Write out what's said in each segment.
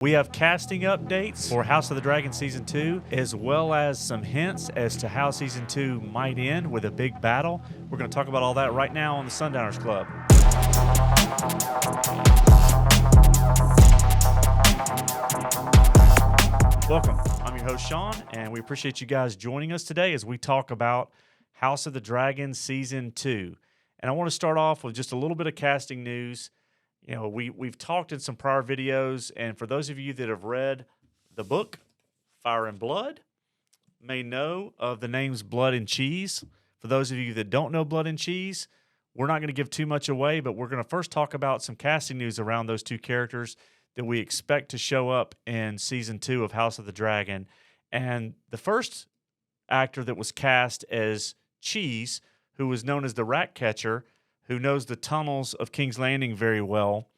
We have casting updates for House of the Dragon Season 2, as well as some hints as to how Season 2 might end with a big battle. We're going to talk about all that right now on the Sundowners Club. Welcome. I'm your host, Sean, and we appreciate you guys joining us today as we talk about House of the Dragon Season 2. And I want to start off with just a little bit of casting news. You know, we've talked in some prior videos, and for those of you that have read the book, Fire and Blood, may know of the names Blood and Cheese. For those of you that don't know Blood and Cheese, we're not going to give too much away, but we're going to first talk about some casting news around those two characters that we expect to show up in Season 2 of House of the Dragon. And the first actor that was cast as Cheese, who was known as the Rat Catcher, who knows the tunnels of King's Landing very well,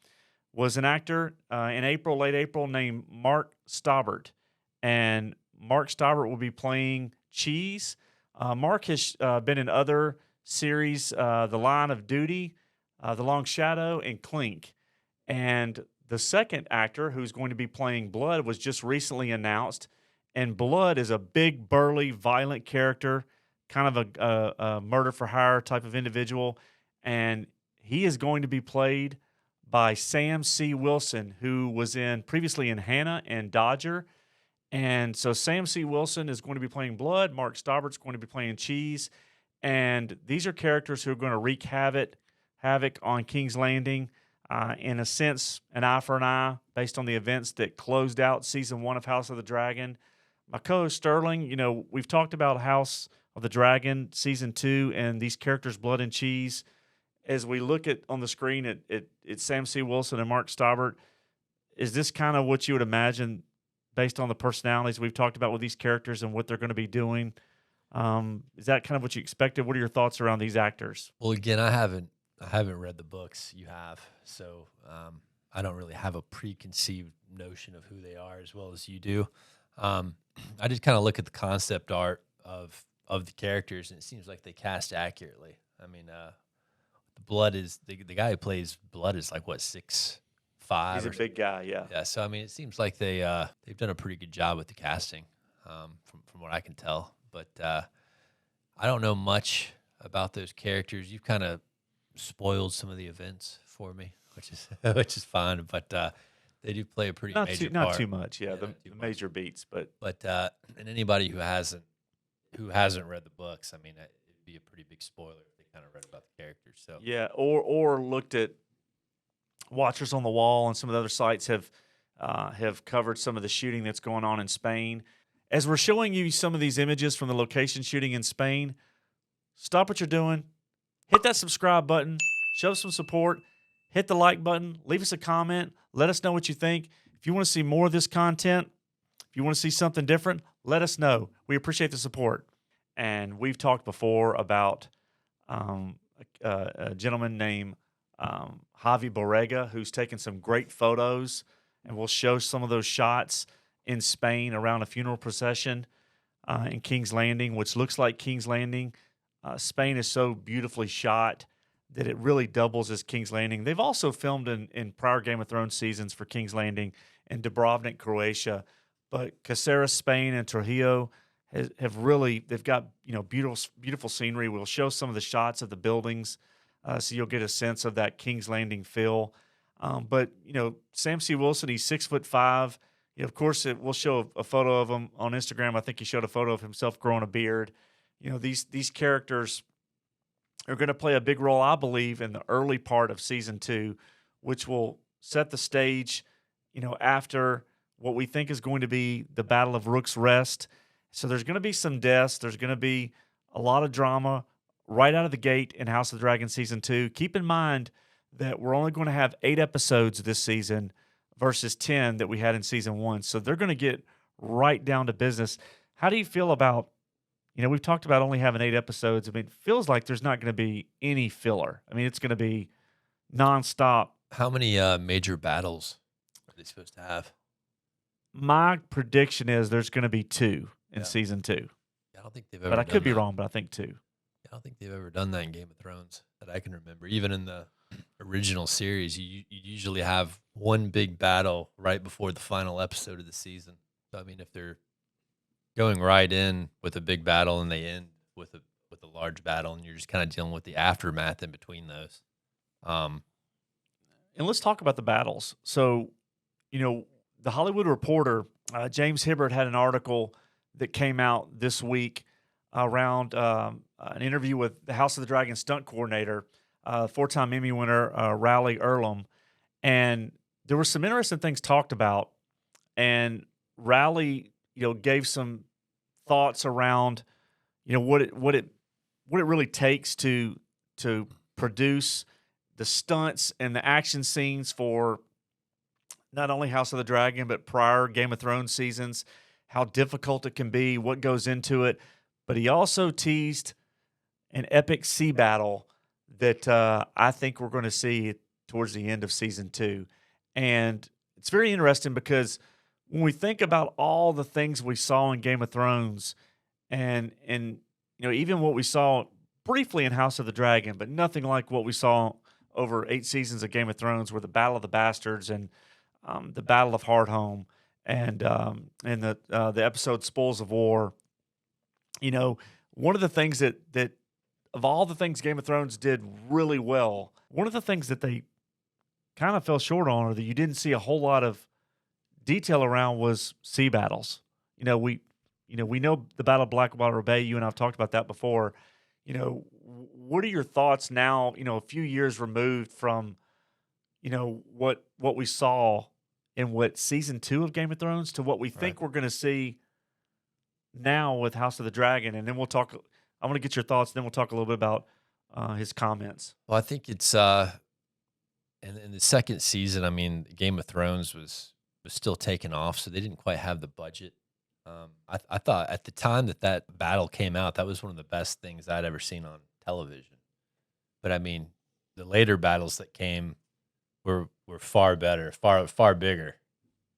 was an actor in late April, named Mark Staubert. And Mark Staubert will be playing Cheese. Mark has been in other series, The Line of Duty, The Long Shadow, and Clink. And the second actor who's going to be playing Blood was just recently announced. And Blood is a big, burly, violent character, kind of a murder-for-hire type of individual. And he is going to be played by Sam C. Wilson, who was previously in Hannah and Dodger. And so Sam C. Wilson is going to be playing Blood. Mark Staubert's going to be playing Cheese. And these are characters who are going to wreak havoc on King's Landing. In a sense, an eye for an eye based on the events that closed out Season 1 of House of the Dragon. My co-host Sterling, you know, we've talked about House of the Dragon Season 2 and these characters, Blood and Cheese. As we look at on the screen at Sam C. Wilson and Mark Staubert, is this kind of what you would imagine based on the personalities we've talked about with these characters and what they're going to be doing? Is that kind of what you expected? What are your thoughts around these actors? Well, again, I haven't read the books. You have, so I don't really have a preconceived notion of who they are as well as you do. I just kind of look at the concept art of the characters, and it seems like they cast accurately. I mean, the Blood is the guy who plays Blood is like what 6'5". He's a big guy, yeah. Yeah, so I mean, it seems like they've done a pretty good job with the casting, from what I can tell. But I don't know much about those characters. You've kind of spoiled some of the events for me, which is fine. But they do play a pretty major part. Not too much, yeah. The major beats, but and anybody who hasn't read the books, I mean, it'd be a pretty big spoiler if they kind of read about the characters. So yeah, or looked at Watchers on the Wall, and some of the other sites have covered some of the shooting that's going on in Spain. As we're showing you some of these images from the location shooting in Spain, stop what you're doing, hit that subscribe button, show some support, hit the like button, leave us a comment, let us know what you think. If you want to see more of this content, if you want to see something different, let us know. We appreciate the support. And we've talked before about a gentleman named Javi Borrega, who's taken some great photos, and we'll show some of those shots in Spain around a funeral procession in King's Landing, which looks like King's Landing. Spain is so beautifully shot that it really doubles as King's Landing. They've also filmed in prior Game of Thrones seasons for King's Landing in Dubrovnik, Croatia. But Caceres, Spain, and Trujillo they've got beautiful scenery. We'll show some of the shots of the buildings, so you'll get a sense of that King's Landing feel. But Sam C. Wilson, he's 6'5". Of course, we'll show a photo of him on Instagram. I think he showed a photo of himself growing a beard. These characters are going to play a big role, I believe, in the early part of Season 2, which will set the stage, after what we think is going to be the Battle of Rook's Rest. So there's going to be some deaths. There's going to be a lot of drama right out of the gate in House of the Dragon Season 2. Keep in mind that we're only going to have 8 episodes this season versus 10 that we had in Season 1. So they're going to get right down to business. How do you feel about, we've talked about only having 8 episodes. I mean, it feels like there's not going to be any filler. I mean, it's going to be nonstop. How many major battles are they supposed to have? My prediction is there's going to be 2 in Season 2. I don't think they've ever. But I could be wrong. But I think 2. I don't think they've ever done that in Game of Thrones that I can remember. Even in the original series, you usually have one big battle right before the final episode of the season. So I mean, if they're going right in with a big battle and they end with a large battle, and you're just kind of dealing with the aftermath in between those. And let's talk about the battles. So, the Hollywood Reporter, James Hibbert, had an article that came out this week around an interview with the House of the Dragon stunt coordinator, four-time Emmy winner Riley Earlham, and there were some interesting things talked about. And Riley, gave some thoughts around, what it really takes to produce the stunts and the action scenes for not only House of the Dragon, but prior Game of Thrones seasons, how difficult it can be, what goes into it. But he also teased an epic sea battle that I think we're going to see towards the end of season 2. And it's very interesting because when we think about all the things we saw in Game of Thrones and even what we saw briefly in House of the Dragon, but nothing like what we saw over 8 seasons of Game of Thrones, where the Battle of the Bastards and the Battle of Hardhome and the episode Spoils of War. One of the things that of all the things Game of Thrones did really well, one of the things that they kind of fell short on, or that you didn't see a whole lot of detail around, was sea battles. We know the Battle of Blackwater Bay. You and I've talked about that before. What are your thoughts now, a few years removed from, what we saw in season 2 of Game of Thrones to what we think we're going to see now with House of the Dragon? And then we'll talk. I want to get your thoughts. Then we'll talk a little bit about his comments. Well, I think it's in the second season. I mean, Game of Thrones was still taking off, so they didn't quite have the budget. I thought at the time that battle came out, that was one of the best things I'd ever seen on television. But I mean, the later battles that came were far better, far bigger.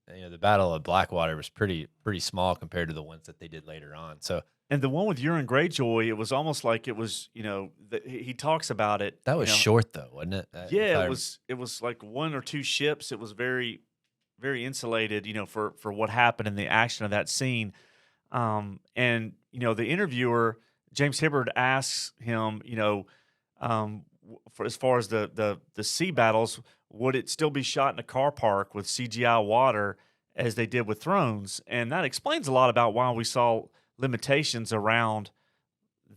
The Battle of Blackwater was pretty small compared to the ones that they did later on. So, and the one with Euron Greyjoy, it was almost like it was, he talks about it. That was short though, wasn't it? Yeah, it was like 1 or 2 ships. It was very, very insulated, for what happened in the action of that scene. And the interviewer, James Hibbert, asks him, for as far as the sea battles, would it still be shot in a car park with CGI water as they did with Thrones? And that explains a lot about why we saw limitations around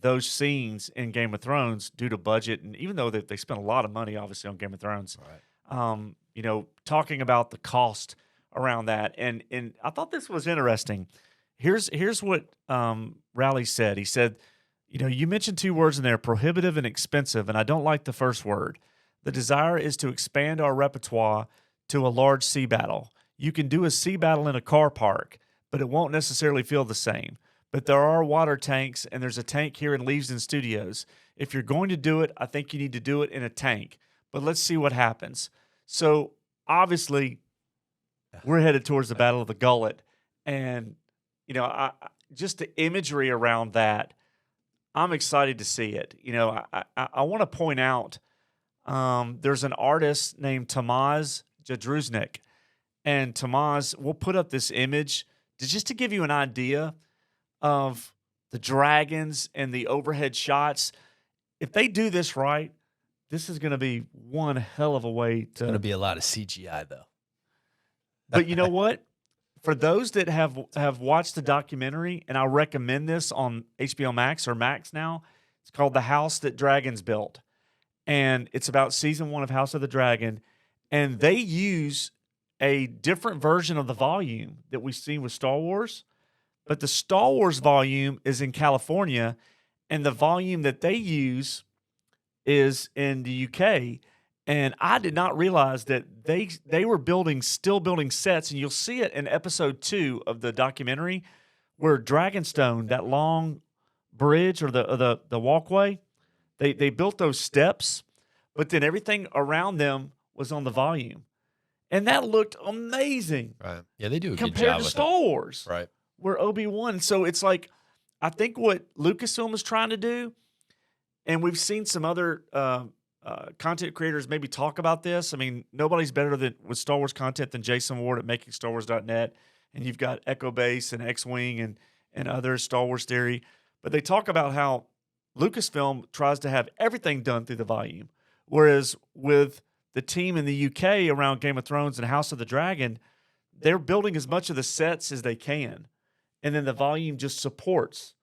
those scenes in Game of Thrones due to budget. And even though they spent a lot of money, obviously, on Game of Thrones, talking about the cost around that. And I thought this was interesting. Here's what Rowley said. He said, you mentioned 2 words in there, prohibitive and expensive, and I don't like the first word. The desire is to expand our repertoire to a large sea battle. You can do a sea battle in a car park, but it won't necessarily feel the same. But there are water tanks, and there's a tank here in Leavesdon Studios. If you're going to do it, I think you need to do it in a tank. But let's see what happens. So, obviously, we're headed towards the Battle of the Gullet. And, just the imagery around that, I'm excited to see it. I want to point out there's an artist named Tamaz Jadrusnik. And Tamaz, we'll put up this image just to give you an idea of the dragons and the overhead shots. If they do this right, this is going to be one hell of a way to. It's going to be a lot of CGI, though. But you know what? For those that have watched the documentary, and I recommend this on HBO Max or Max now, it's called The House That Dragons Built. And it's about season 1 of House of the Dragon. And they use a different version of the volume that we've seen with Star Wars. But the Star Wars volume is in California, and the volume that they use is in the UK. And I did not realize that they were still building sets, and you'll see it in episode 2 of the documentary, where Dragonstone, that long bridge or the walkway, they built those steps, but then everything around them was on the volume, and that looked amazing. Right? Yeah, they do a good job compared to with Star Wars, right? Where Obi-Wan. So it's like, I think what Lucasfilm is trying to do, and we've seen some other content creators maybe talk about this. I mean, nobody's better with Star Wars content than Jason Ward at MakingStarWars.net, and you've got Echo Base and X-Wing and others, Star Wars Theory. But they talk about how Lucasfilm tries to have everything done through the volume, whereas with the team in the UK around Game of Thrones and House of the Dragon, they're building as much of the sets as they can, and then the volume just supports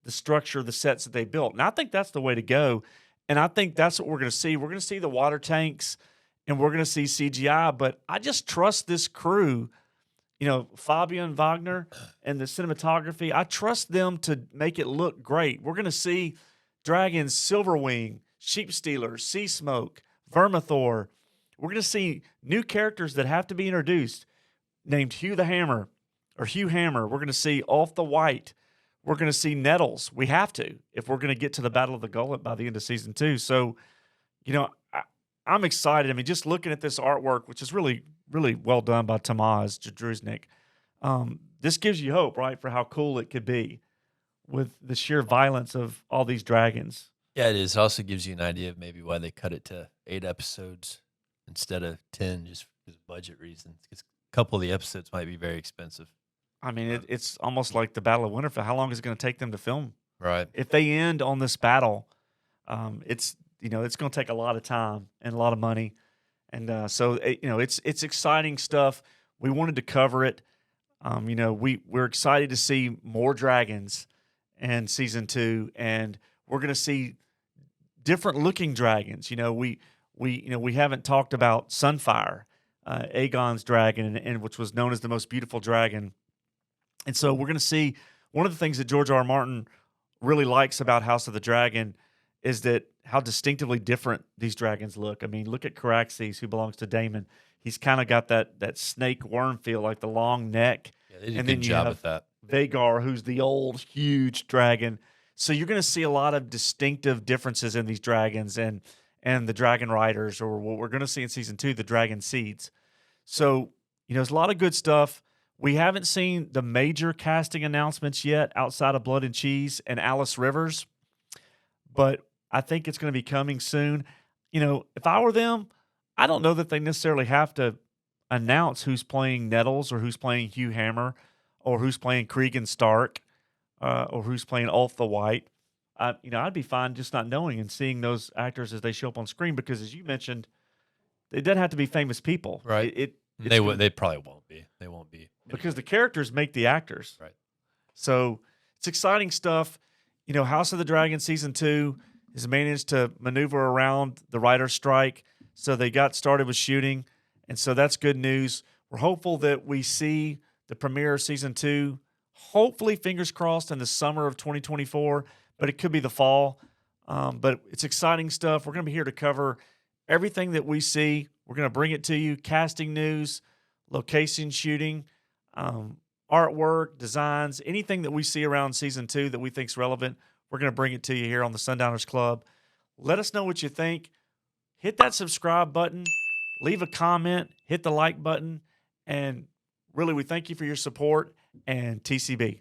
the structure of the sets that they built. And I think that's the way to go. And I think that's what we're going to see. We're going to see the water tanks and we're going to see CGI, but I just trust this crew, Fabian Wagner and the cinematography. I trust them to make it look great. We're going to see dragons, Silverwing, Sheep Stealer, Sea Smoke, Vermithor. We're going to see new characters that have to be introduced named Hugh Hammer. We're going to see Off the White. We're going to see Nettles. We have to if we're going to get to the Battle of the Gullet by the end of season 2. So, I'm excited. I mean, just looking at this artwork, which is really, really well done by Tamaz Jadrusnik, this gives you hope, right, for how cool it could be with the sheer violence of all these dragons. Yeah, it is. It also gives you an idea of maybe why they cut it to 8 episodes instead of 10, just because of budget reasons. Because a couple of the episodes might be very expensive. I mean, it's almost like the Battle of Winterfell. How long is it going to take them to film? Right. If they end on this battle, it's going to take a lot of time and a lot of money, and so it's exciting stuff. We wanted to cover it. We're excited to see more dragons in season 2, and we're going to see different looking dragons. We haven't talked about Sunfire, Aegon's dragon, and which was known as the most beautiful dragon. And so we're going to see one of the things that George R. R. Martin really likes about House of the Dragon is that how distinctively different these dragons look. I mean, look at Caraxes, who belongs to Daemon. He's kind of got that snake worm feel, like the long neck. Yeah, they did a good job with that. Vagar, who's the old, huge dragon. So you're going to see a lot of distinctive differences in these dragons and the dragon riders, or what we're going to see in season 2, the dragon seeds. So, there's a lot of good stuff. We haven't seen the major casting announcements yet outside of Blood and Cheese and Alice Rivers, but I think it's going to be coming soon. If I were them, I don't know that they necessarily have to announce who's playing Nettles or who's playing Hugh Hammer or who's playing Cregan Stark or who's playing Ulf the White. I'd be fine just not knowing and seeing those actors as they show up on screen because, as you mentioned, it doesn't have to be famous people. Right. They probably won't be. They won't be. Because the characters make the actors. Right. So it's exciting stuff. House of the Dragon season 2 has managed to maneuver around the writer's strike. So they got started with shooting. And so that's good news. We're hopeful that we see the premiere of season 2, hopefully, fingers crossed, in the summer of 2024, but it could be the fall. But it's exciting stuff. We're going to be here to cover everything that we see. We're going to bring it to you, casting news, location shooting, artwork, designs, anything that we see around season 2 that we think is relevant. We're going to bring it to you here on the Sundowners Club. Let us know what you think. Hit that subscribe button, leave a comment, hit the like button, and really we thank you for your support, and TCB.